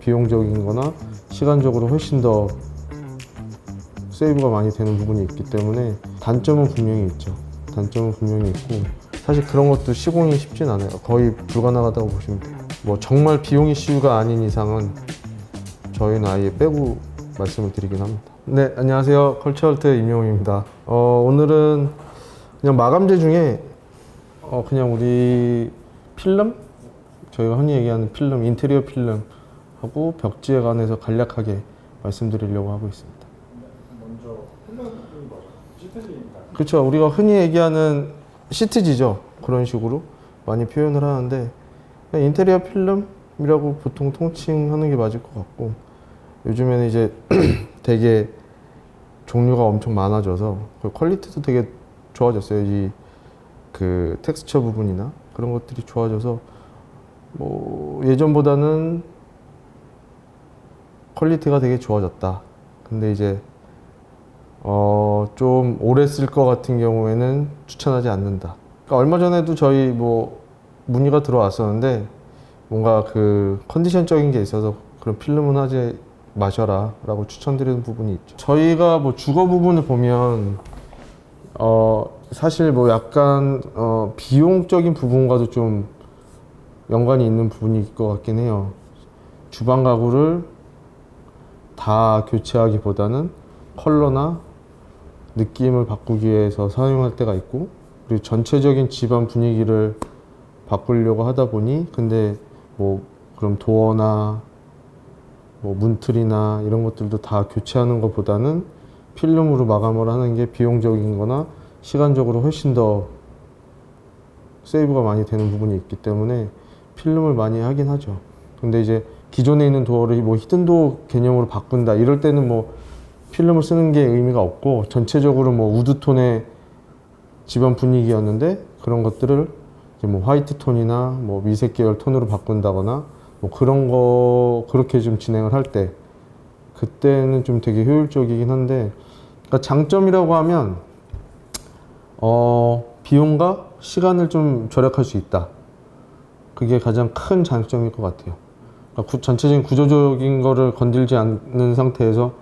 비용적인 거나 시간적으로 훨씬 더 세이브가 많이 되는 부분이 있기 때문에 단점은 분명히 있죠. 단점은 분명히 있고, 사실 그런 것도 시공이 쉽진 않아요. 거의 불가능하다고 보시면 돼요. 뭐 정말 비용 이슈가 아닌 이상은 저희는 아예 빼고 말씀을 드리긴 합니다. 네, 안녕하세요. 컬처얼트의 임영웅입니다. 오늘은 그냥 마감재 중에 그냥 우리 필름? 저희가 흔히 얘기하는 필름, 인테리어 필름하고 벽지에 관해서 간략하게 말씀드리려고 하고 있습니다. 먼저 필름이 뭐죠? 시트지인가요? 그렇죠. 우리가 흔히 얘기하는 시트지죠. 그런 식으로 많이 표현을 하는데, 그냥 인테리어 필름이라고 보통 통칭하는 게 맞을 것 같고, 요즘에는 이제 되게 종류가 엄청 많아져서 퀄리티도 되게 좋아졌어요. 이 그 텍스처 부분이나 그런 것들이 좋아져서 뭐 예전보다는 퀄리티가 되게 좋아졌다. 근데 이제 좀 오래 쓸 것 같은 경우에는 추천하지 않는다. 그러니까 얼마 전에도 저희 뭐 문의가 들어왔었는데, 뭔가 그 컨디션적인 게 있어서 그런 필름은 하지 마셔라 라고 추천드리는 부분이 있죠. 저희가 뭐 주거 부분을 보면 사실 뭐 약간 비용적인 부분과도 좀 연관이 있는 부분일 것 같긴 해요. 주방 가구를 다 교체하기보다는 컬러나 느낌을 바꾸기 위해서 사용할 때가 있고, 그리고 전체적인 집안 분위기를 바꾸려고 하다 보니, 근데 뭐 그럼 도어나 뭐 문틀이나 이런 것들도 다 교체하는 것보다는 필름으로 마감을 하는 게 비용적인 거나 시간적으로 훨씬 더 세이브가 많이 되는 부분이 있기 때문에 필름을 많이 하긴 하죠. 근데 이제 기존에 있는 도어를 뭐 히든도어 개념으로 바꾼다 이럴 때는 뭐 필름을 쓰는 게 의미가 없고, 전체적으로 뭐 우드톤의 집안 분위기였는데 그런 것들을 이제 뭐 화이트 톤이나 뭐 미색 계열 톤으로 바꾼다거나 뭐 그런 거 그렇게 좀 진행을 할 때, 그때는 좀 되게 효율적이긴 한데, 그러니까 장점이라고 하면 비용과 시간을 좀 절약할 수 있다. 그게 가장 큰 장점일 것 같아요. 그러니까 전체적인 구조적인 거를 건들지 않는 상태에서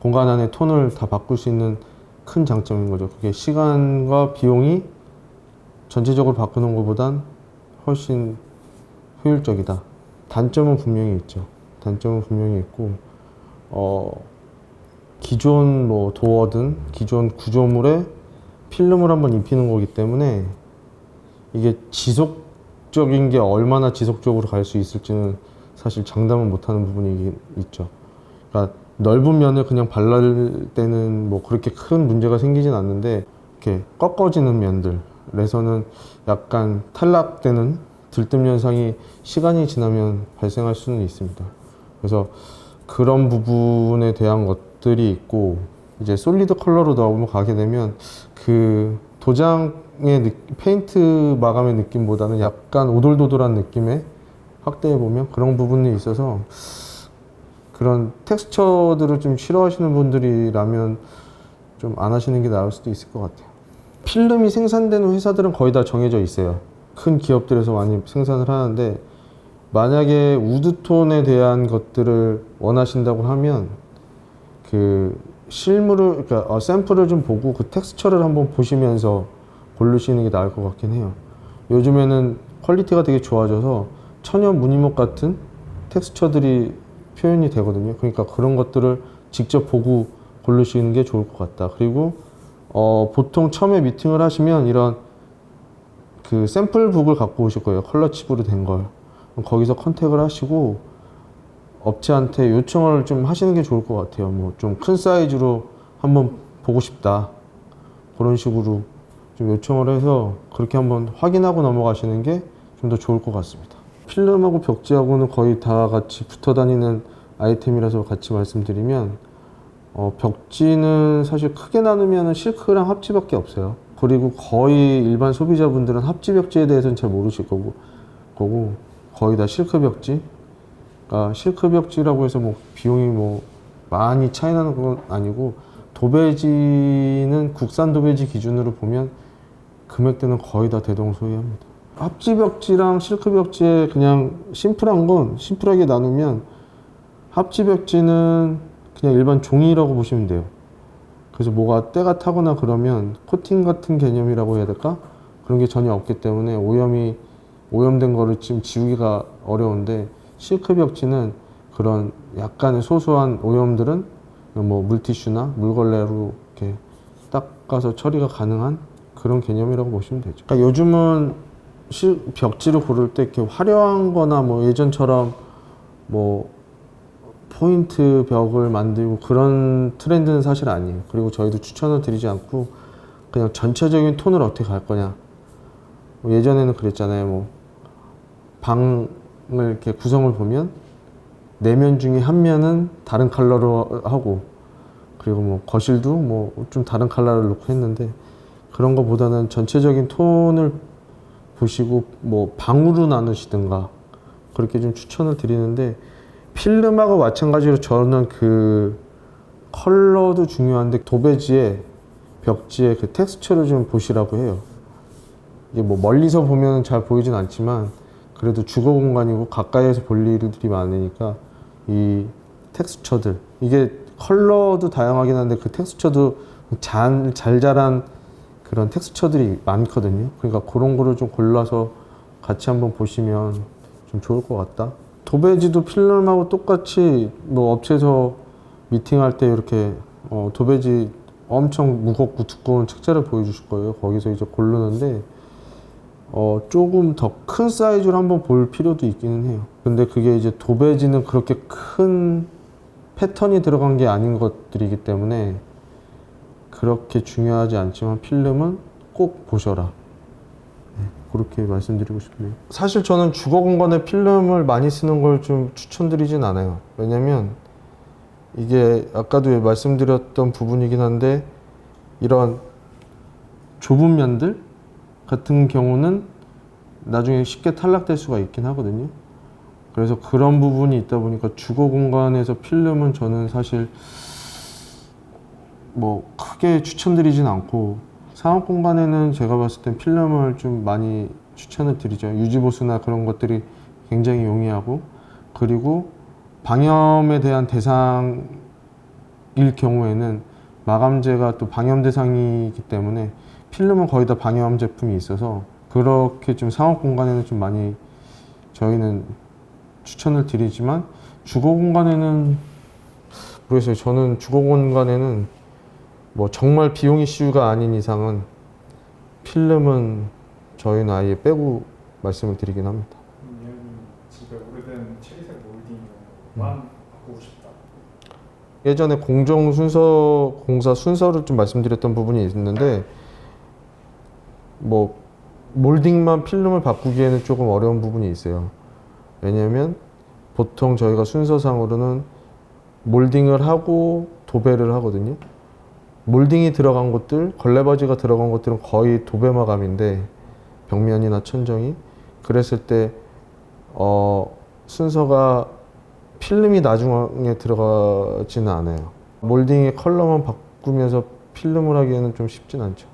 공간 안에 톤을 다 바꿀 수 있는 큰 장점인 거죠. 그게 시간과 비용이 전체적으로 바꾸는 것보단 훨씬 효율적이다. 단점은 분명히 있죠. 단점은 분명히 있고, 기존 뭐 도어든 기존 구조물에 필름을 한번 입히는 거기 때문에 이게 지속적인 게 얼마나 지속적으로 갈 수 있을지는 사실 장담은 못하는 부분이 있죠. 그러니까 넓은 면을 그냥 발랄 때는 뭐 그렇게 큰 문제가 생기진 않는데, 이렇게 꺾어지는 면들에서는 약간 탈락되는 들뜸 현상이 시간이 지나면 발생할 수는 있습니다. 그래서 그런 부분에 대한 것들이 있고, 이제 솔리드 컬러로 넘어가게 되면 그 도장의 페인트 마감의 느낌보다는 약간 오돌도돌한 느낌의 확대해 보면 그런 부분이 있어서, 그런 텍스처들을 좀 싫어하시는 분들이라면 좀 안 하시는 게 나을 수도 있을 것 같아요. 필름이 생산되는 회사들은 거의 다 정해져 있어요. 큰 기업들에서 많이 생산을 하는데, 만약에 우드톤에 대한 것들을 원하신다고 하면 그 실물을, 그러니까 샘플을 좀 보고 그 텍스처를 한번 보시면서 고르시는 게 나을 것 같긴 해요. 요즘에는 퀄리티가 되게 좋아져서 천연 무늬목 같은 텍스처들이 표현이 되거든요. 그러니까 그런 것들을 직접 보고 고르시는 게 좋을 것 같다. 그리고 보통 처음에 미팅을 하시면 이런 그 샘플북을 갖고 오실 거예요. 컬러 칩으로 된 걸. 거기서 컨택을 하시고 업체한테 요청을 좀 하시는 게 좋을 것 같아요. 뭐 좀 큰 사이즈로 한번 보고 싶다, 그런 식으로 좀 요청을 해서 그렇게 한번 확인하고 넘어가시는 게 좀 더 좋을 것 같습니다. 필름하고 벽지하고는 거의 다 같이 붙어 다니는 아이템이라서 같이 말씀드리면, 벽지는 사실 크게 나누면 실크랑 합지밖에 없어요. 그리고 거의 일반 소비자분들은 합지 벽지에 대해서는 잘 모르실 거고 거의 다 실크 벽지. 그러니까 실크 벽지라고 해서 뭐 비용이 뭐 많이 차이 나는 건 아니고, 도배지는 국산 도배지 기준으로 보면 금액대는 거의 다 대동소이합니다. 합지 벽지랑 실크 벽지에 그냥 심플하게 나누면 합지 벽지는 그냥 일반 종이라고 보시면 돼요. 그래서 뭐가 때가 타거나 그러면 코팅 같은 개념이라고 해야 될까? 그런 게 전혀 없기 때문에 오염된 거를 지금 지우기가 어려운데, 실크 벽지는 그런 약간의 소소한 오염들은 뭐 물티슈나 물걸레로 이렇게 닦아서 처리가 가능한 그런 개념이라고 보시면 되죠. 그러니까 요즘은 벽지를 고를 때 이렇게 화려한 거나 뭐 예전처럼 뭐 포인트 벽을 만들고 그런 트렌드는 사실 아니에요. 그리고 저희도 추천을 드리지 않고 그냥 전체적인 톤을 어떻게 갈 거냐. 뭐 예전에는 그랬잖아요. 뭐 방을 이렇게 구성을 보면 4면 중에 1면은 다른 컬러로 하고, 그리고 뭐 거실도 뭐 좀 다른 컬러를 놓고 했는데, 그런 거보다는 전체적인 톤을 보시고 뭐 방으로 나누시든가 그렇게 좀 추천을 드리는데, 필름하고 마찬가지로 저는 그 컬러도 중요한데 도배지의 벽지의 그 텍스처를 좀 보시라고 해요. 이게 뭐 멀리서 보면 잘 보이진 않지만 그래도 주거 공간이고 가까이에서 볼 일들이 많으니까 이 텍스처들, 이게 컬러도 다양하긴 한데 그 텍스처도 잘 자란 그런 텍스처들이 많거든요. 그러니까 그런 거를 좀 골라서 같이 한번 보시면 좀 좋을 것 같다. 도배지도 필름하고 똑같이 뭐 업체에서 미팅할 때 이렇게 도배지 엄청 무겁고 두꺼운 책자를 보여주실 거예요. 거기서 이제 고르는데 조금 더 큰 사이즈로 한번 볼 필요도 있기는 해요. 근데 그게 이제 도배지는 그렇게 큰 패턴이 들어간 게 아닌 것들이기 때문에 그렇게 중요하지 않지만 필름은 꼭 보셔라. 그렇게 말씀드리고 싶네요. 사실 저는 주거 공간에 필름을 많이 쓰는 걸 좀 추천드리진 않아요. 왜냐면 이게 아까도 말씀드렸던 부분이긴 한데, 이런 좁은 면들 같은 경우는 나중에 쉽게 탈락될 수가 있긴 하거든요. 그래서 그런 부분이 있다 보니까 주거 공간에서 필름은 저는 사실 뭐 크게 추천드리진 않고, 상업 공간에는 제가 봤을 땐 필름을 좀 많이 추천을 드리죠. 유지보수나 그런 것들이 굉장히 용이하고, 그리고 방염에 대한 대상일 경우에는 마감재가 또 방염 대상이기 때문에 필름은 거의 다 방염 제품이 있어서 그렇게 좀 상업 공간에는 좀 많이 저희는 추천을 드리지만, 주거 공간에는 모르겠어요. 저는 주거 공간에는 뭐 정말 비용 이슈가 아닌 이상은 필름은 저희는 아예 빼고 말씀을 드리긴 합니다. 얘는 집에 오래된 체리색 몰딩만 바꾸고 싶다. 예전에 공사 순서를 좀 말씀드렸던 부분이 있는데, 뭐 몰딩만 필름을 바꾸기에는 조금 어려운 부분이 있어요. 왜냐면 보통 저희가 순서상으로는 몰딩을 하고 도배를 하거든요. 몰딩이 들어간 곳들, 걸레바지가 들어간 곳들은 거의 도배 마감인데, 벽면이나 천정이 그랬을 때 순서가 필름이 나중에 들어가지는 않아요. 몰딩의 컬러만 바꾸면서 필름을 하기에는 좀 쉽진 않죠.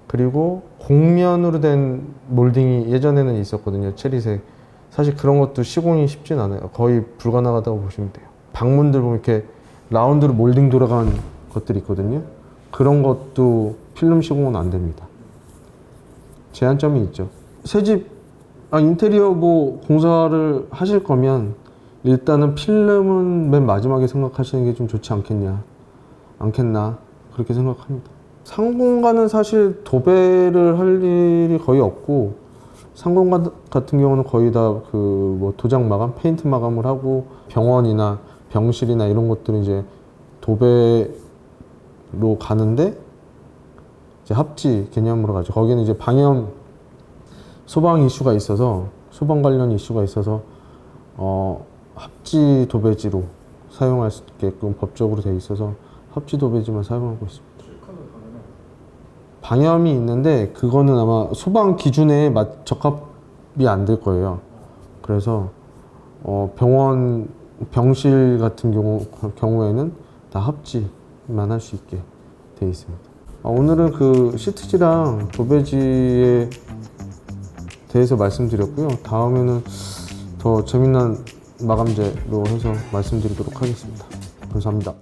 그리고 곡면으로 된 몰딩이 예전에는 있었거든요. 체리색. 사실 그런 것도 시공이 쉽진 않아요. 거의 불가능하다고 보시면 돼요. 방문들 보면 이렇게 라운드로 몰딩 돌아간 것들이 있거든요. 그런 것도 필름 시공은 안 됩니다. 제한점이 있죠. 새집 인테리어 뭐 공사를 하실 거면 일단은 필름은 맨 마지막에 생각하시는 게 좀 좋지 않겠나 그렇게 생각합니다. 상공간은 사실 도배를 할 일이 거의 없고, 상공간 같은 경우는 거의 다 그 뭐 도장 마감, 페인트 마감을 하고, 병원이나 병실이나 이런 것들은 이제 도배로 가는데 이제 합지 개념으로 가죠. 거기는 이제 방염 소방 이슈가 있어서, 소방 관련 이슈가 있어서 합지 도배지로 사용할 수 있게끔 법적으로 되어 있어서 합지 도배지만 사용하고 있습니다. 실컷을 가면은 방염이 있는데 그거는 아마 소방 기준에 적합이 안 될 거예요. 그래서 병원, 병실 같은 경우에는 다 합지만 할 수 있게 되어 있습니다. 오늘은 그 시트지랑 도배지에 대해서 말씀드렸고요. 다음에는 더 재미난 마감재로 해서 말씀드리도록 하겠습니다. 감사합니다.